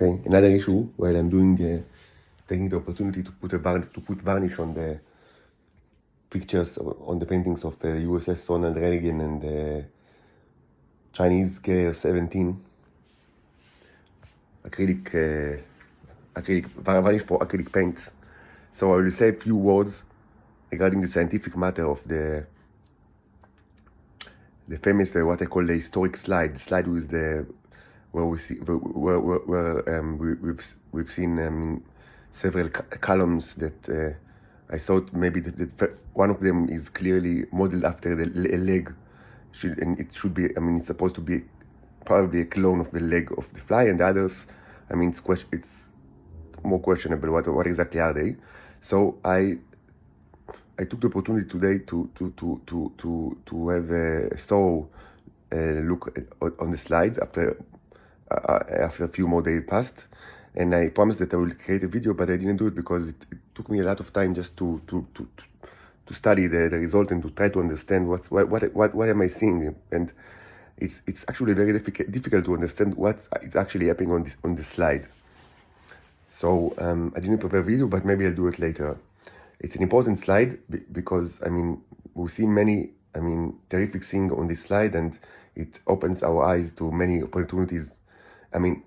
Okay, another issue while I'm doing taking the opportunity to put varnish on the pictures on the paintings of the USS Ronald Reagan and the Chinese KR-17 acrylic varnish for acrylic paints. So I will say a few words regarding the scientific matter of the famous what I call the historic slide. The slide with the where we see we've seen several columns that I thought maybe that one of them is clearly modeled after the leg, and it should be. I mean, it's supposed to be probably a clone of the leg of the fly, and the others, I mean, it's more questionable. What exactly are they? So I took the opportunity today to have a thorough look on the slides after a few more days passed, and I promised that I will create a video, but I didn't do it because it took me a lot of time just to study the result and to try to understand what am I seeing, and it's actually very difficult to understand what is actually happening on this slide. So I didn't prepare a video, but maybe I'll do it later. It's an important slide because, I mean, we see many, I mean, terrific things on this slide, and it opens our eyes to many opportunities. I mean,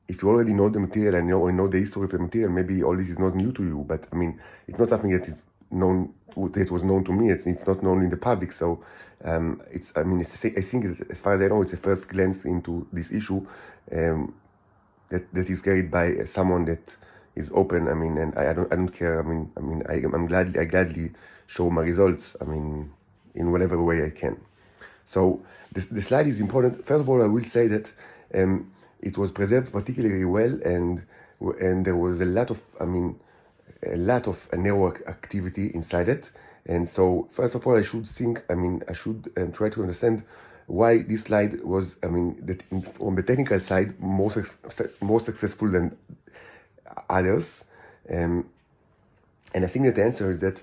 if you already know the material and know the history of the material, maybe all this is not new to you. But I mean, it's not something that is known. That was known to me. It's not known in the public. So it's. I mean, I think as far as I know, it's a first glance into this issue that is carried by someone that is open. I mean, and I don't care. I gladly show my results. I mean, in whatever way I can. So the slide is important. First of all, I will say that it was preserved particularly well, and there was a lot of network activity inside it. And so, first of all, I should try to understand why this slide was, on the technical side, more successful than others. And I think that the answer is that,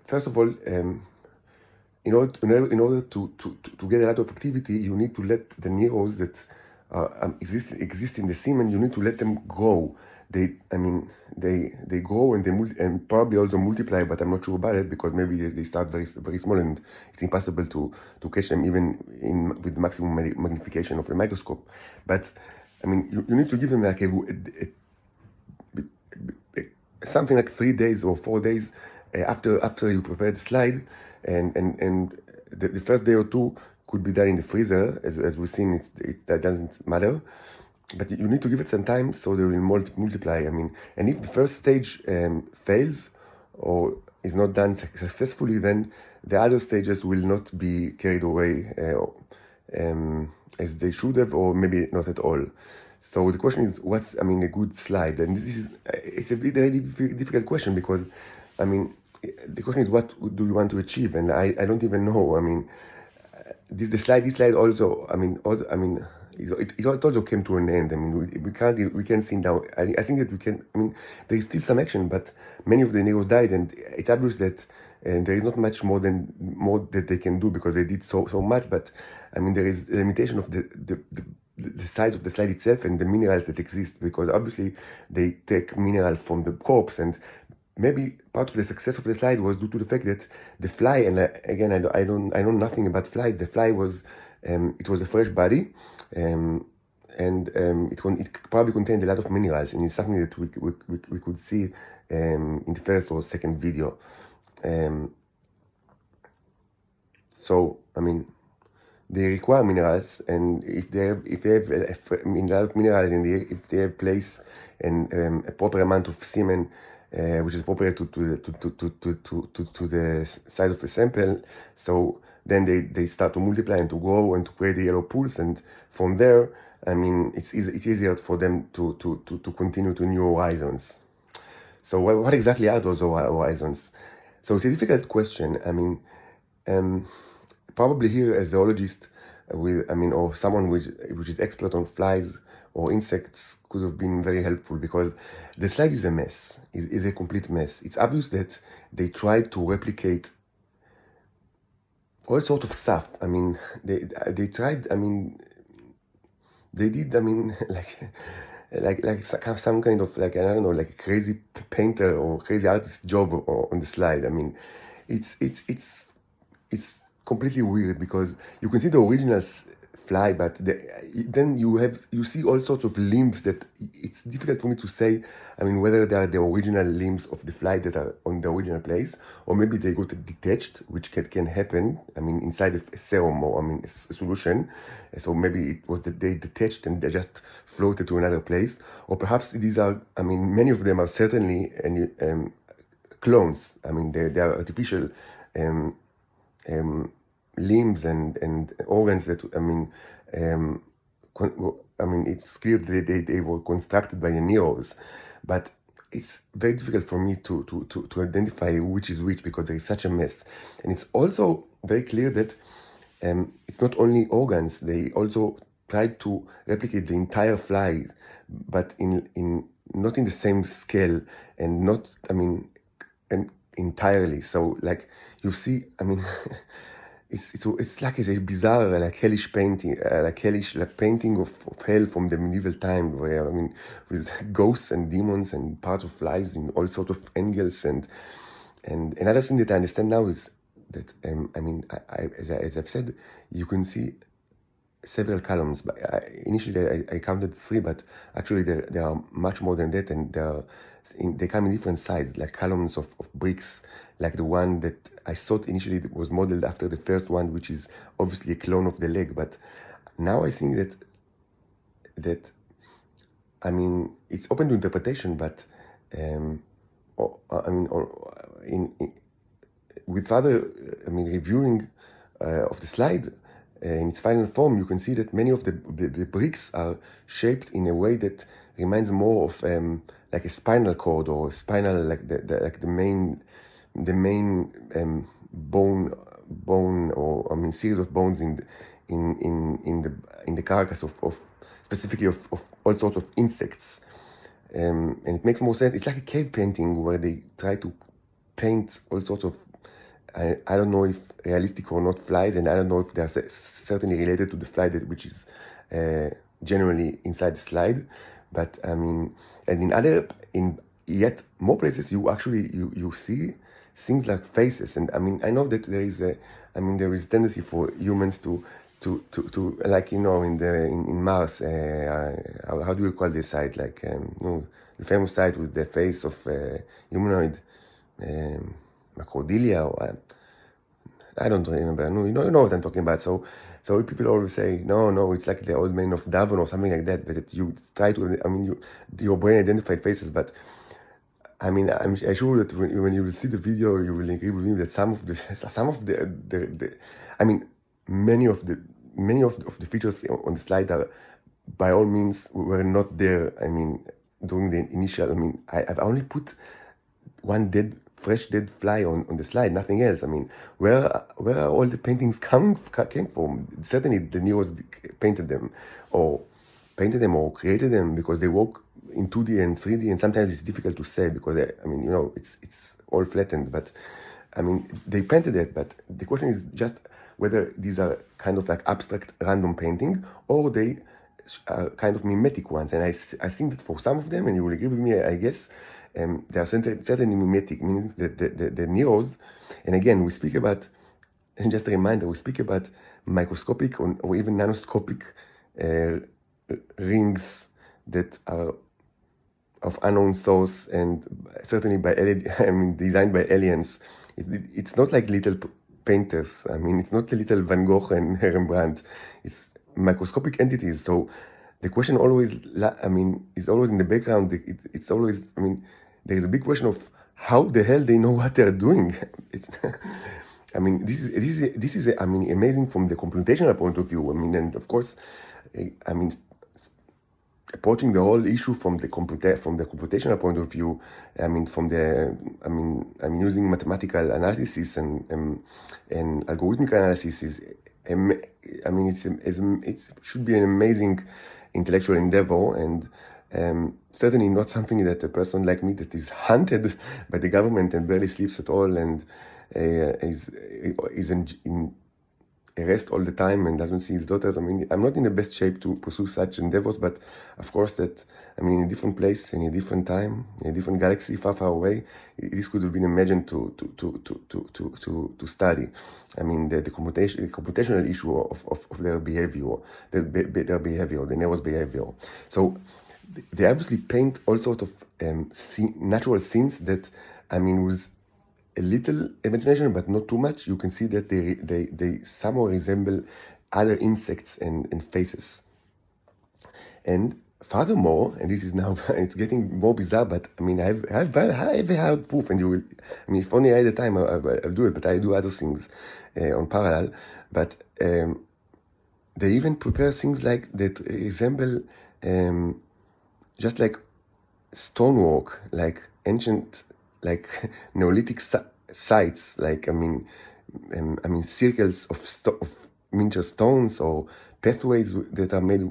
first of all, in order to get a lot of activity, you need to let the neurons that exist in the semen, you need to let them grow. They grow and probably also multiply, but I'm not sure about it because maybe they start very very small and it's impossible to catch them even with maximum magnification of the microscope. But I mean, you need to give them like something like 3 days or 4 days after you prepare the slide, and the first day or two could be done in the freezer, as we've seen. That doesn't matter, but you need to give it some time so they will multiply. I mean, and if the first stage fails or is not done successfully, then the other stages will not be carried away as they should have, or maybe not at all. So the question is, what's a good slide? And it's a very difficult question because, I mean, the question is, what do you want to achieve? And I don't even know. I mean, this slide also. It also came to an end. I mean, we can't see now. I think that we can. I mean, there is still some action, but many of the negroes died, and it's obvious that there is not much more that they can do because they did so much. But I mean, there is a limitation of the size of the slide itself and the minerals that exist, because obviously they take mineral from the corpse, and maybe part of the success of the slide was due to the fact that the fly, and again, I know nothing about fly. The fly was it was a fresh body, and it probably contained a lot of minerals, and it's something that we could see in the first or second video. So I mean, they require minerals, and if they have a lot of minerals in the, if they have place and a proper amount of semen, which is appropriate to the size of the sample, so then they start to multiply and to grow and to create the yellow pools, and from there, I mean, it's easier for them to continue to new horizons. So what exactly are those horizons? So it's a difficult question. I mean, probably here a zoologist or someone which is expert on flies or insects could have been very helpful, because the slide is a mess, is a complete mess. It's obvious that they tried to replicate all sorts of stuff. I mean, they tried, I mean, they did, I mean, like some kind of, like, I don't know, like a crazy painter or crazy artist job on the slide. I mean, it's completely weird because you can see the original fly, but then you see all sorts of limbs that it's difficult for me to say. I mean, whether they are the original limbs of the fly that are on the original place, or maybe they got detached, which can happen. I mean, inside a serum, or I mean, a solution. So maybe it was that they detached and they just floated to another place, or perhaps these are. I mean, many of them are certainly clones. I mean, they are artificial. Limbs and organs that, I mean, it's clear that they were constructed by the neros, but it's very difficult for me to identify which is which because there is such a mess. And it's also very clear that it's not only organs, they also tried to replicate the entire fly, but in not in the same scale and not, I mean, and entirely. So like you see, I mean, it's like it's a bizarre, like hellish painting, like painting of hell from the medieval time, where, I mean, with ghosts and demons and parts of flies in all sorts of angles. And another thing that I understand now is that I mean, as I've said, you can see several columns. But initially I counted 3, but actually there are much more than that, and they come in different sizes, like columns of bricks, like the one that I thought initially was modeled after the first one, which is obviously a clone of the leg. But now I think that I mean, it's open to interpretation, but with further, I mean, reviewing of the slide in its final form, you can see that many of the bricks are shaped in a way that reminds more of like a spinal cord, or spinal, like the main bone, or I mean series of bones in the carcass of specifically of all sorts of insects, and it makes more sense. It's like a cave painting where they try to paint all sorts of, I don't know if realistic or not, flies, and I don't know if they are certainly related to the fly which is generally inside the slide. But I mean, and in yet more places, you actually you see things like faces. And I mean, I know that there is tendency for humans to like, you know, in Mars, how do you call this site, like the famous site with the face of humanoid, Macrodilia, or I don't remember. No, you know what I'm talking about. So people always say, no, it's like the old man of Davon or something like that. But you try to, I mean, your brain identified faces. But I mean, I'm sure that when you will see the video, you will agree with me that some of the I mean, many of the features on the slide are, by all means, were not there. I mean, during the initial. I mean, I've only put one fresh dead fly on the slide, nothing else. I mean, where are all the paintings came from? Certainly the Neos painted them or created them, because they work in 2D and 3D, and sometimes it's difficult to say because I mean, you know, it's all flattened. But I mean, they painted it. But the question is just whether these are kind of like abstract random painting, or they are kind of mimetic ones. And I think that for some of them, and you will agree with me, I guess, they are certainly mimetic, meaning that the Neros, and again, we speak about, and just a reminder, we speak about microscopic or even nanoscopic rings that are of unknown source, and certainly designed by aliens. It's not like little painters. I mean, it's not the little Van Gogh and Rembrandt. It's microscopic entities. So the question always, is always in the background. It's always, I mean, there is a big question of how the hell they know what they're doing. I mean, this is I mean, amazing from the computational point of view. I mean, and of course, I mean, approaching the whole issue from the computational point of view. I mean, using mathematical analysis and algorithmic analysis is. I mean, it should be an amazing intellectual endeavor, and certainly not something that a person like me that is hunted by the government and barely sleeps at all, and is arrest all the time and doesn't see his daughters. I mean, I'm not in the best shape to pursue such endeavors, but of course that, I mean, in a different place, in a different time, in a different galaxy, far, far away, this could have been imagined to study. I mean, the computational issue of their behavior, their behavior, the nervous behavior. So they obviously paint all sorts of natural scenes that, I mean, with a little imagination, but not too much, you can see that they somehow resemble other insects and faces. And furthermore, and this is now, it's getting more bizarre, but I mean, I've had proof, and you will, I mean, if only I had the time, I'll do it, but I do other things on parallel. But they even prepare things like that resemble just like stonework, like ancient, like Neolithic sites, like I mean, circles of miniature stones or pathways that are made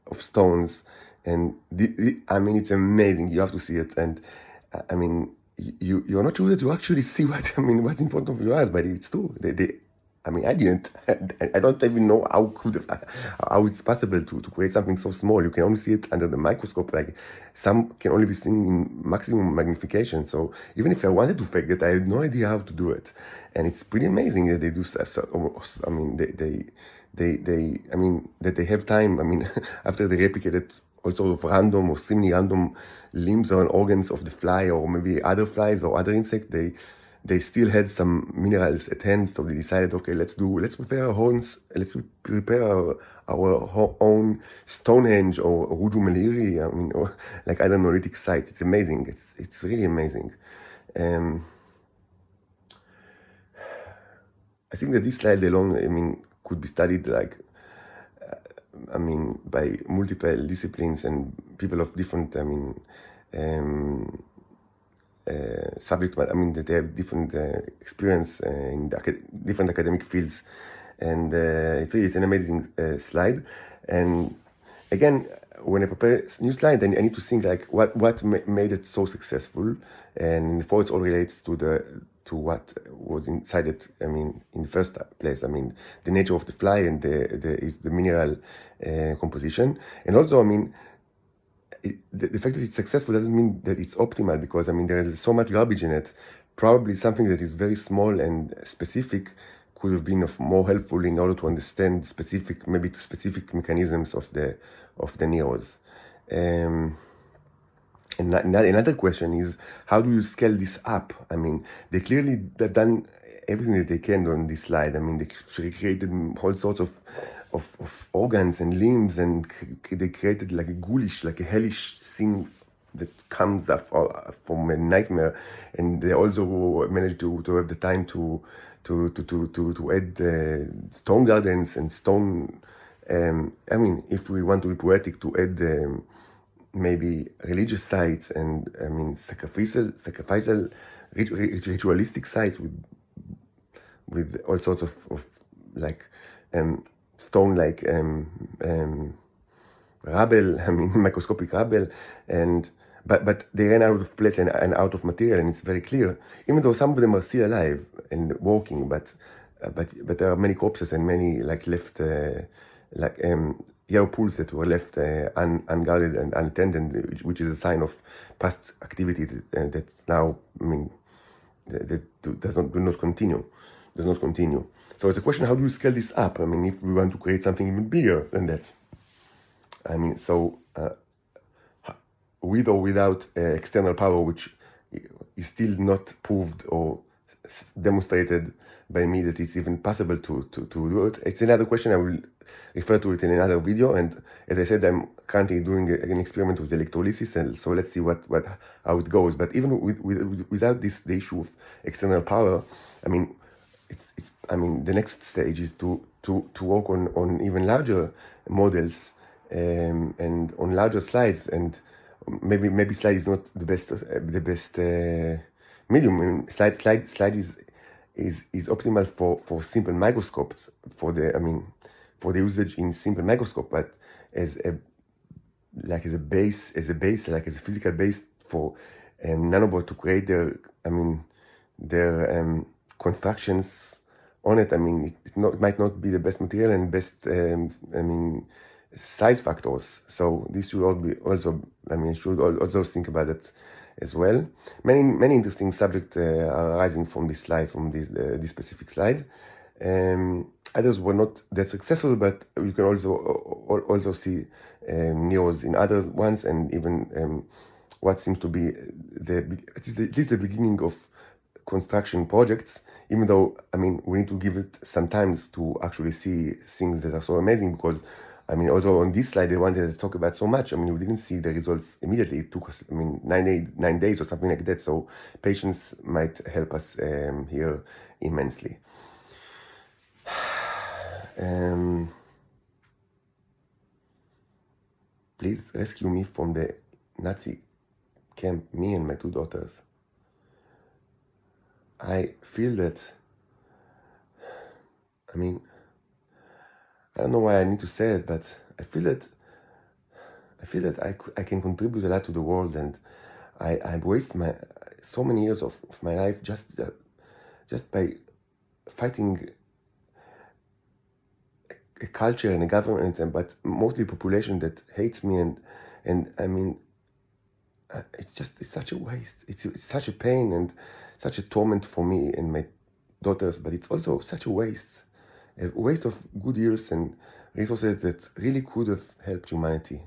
of stones, and I mean, it's amazing. You have to see it, and I mean, you're not sure that you actually see what what's in front of your eyes, but it's true. I mean, I didn't. I don't even know how it's possible to create something so small. You can only see it under the microscope. Like some can only be seen in maximum magnification. So even if I wanted to fake it, I had no idea how to do it. And it's pretty amazing that they do. I mean, I mean, that they have time. I mean, after they replicated all sorts of random or seemingly random limbs or organs of the fly, or maybe other flies or other insects, they still had some minerals at hand, so they decided, okay, let's prepare our own Stonehenge or Ruju Maliri, I mean, or like other Neolithic sites. It's amazing. It's really amazing. I think that this slide alone, I mean, could be studied like, I mean, by multiple disciplines and people of different, subject, but I mean that they have different experience in different academic fields, and it's an amazing slide. And again, when I prepare new slide, then I need to think like what made it so successful, and for it all relates to what was inside it. I mean, in the first place, I mean the nature of the fly and the mineral composition, and also I mean. The fact that it's successful doesn't mean that it's optimal, because I mean there is so much garbage in it. Probably something that is very small and specific could have been more helpful in order to understand specific mechanisms of the neurons. And another question is, how do you scale this up? I mean, they've done everything that they can on this slide. I mean, they created all sorts of organs and limbs, and they created like a ghoulish, like a hellish scene that comes up from a nightmare. And they also managed to have the time to add stone gardens and stone. I mean, if we want to be poetic, to add maybe religious sites and I mean sacrificial ritualistic sites with all sorts of like stone like rubble, I mean microscopic rubble, and but they ran out of place and out of material, and it's very clear, even though some of them are still alive and working, but there are many corpses and many like left yellow pools that were left unguarded and unattended, which is a sign of past activity that now, I mean, that does not continue. So it's a question: how do you scale this up? I mean, if we want to create something even bigger than that, I mean, so with or without external power, which is still not proved or demonstrated by me that it's even possible to do it. It's another question. I will refer to it in another video. And as I said, I'm currently doing an experiment with electrolysis, and so let's see how it goes. But even without the issue of external power, I mean, I mean, the next stage is to work on even larger models and on larger slides. And maybe slide is not the best medium. I mean, slide is optimal for simple microscopes, for the usage in simple microscope, but as a physical base for nanobot to create their constructions on it. I mean, it might not be the best material and best, size factors. So this should all be also, should also think about it as well. Many interesting subjects are arising from this slide, from this specific slide. Others were not that successful, but you can also see neos in other ones, and even what seems to be at least the beginning of construction projects, even though, we need to give it some time to actually see things that are so amazing, because, although on this slide, the one that I talk about so much, we didn't see the results immediately. It took us, 9 days or something like that, so patience might help us here immensely. Please rescue me from the Nazi camp, me and my 2 daughters. I feel that, I don't know why I need to say it, but I feel that I can contribute a lot to the world, and I waste so many years of my life just by fighting a culture and a government, but mostly population that hates me, and it's such a waste. It's such a pain and such a torment for me and my daughters, but it's also such a waste of good years and resources that really could have helped humanity.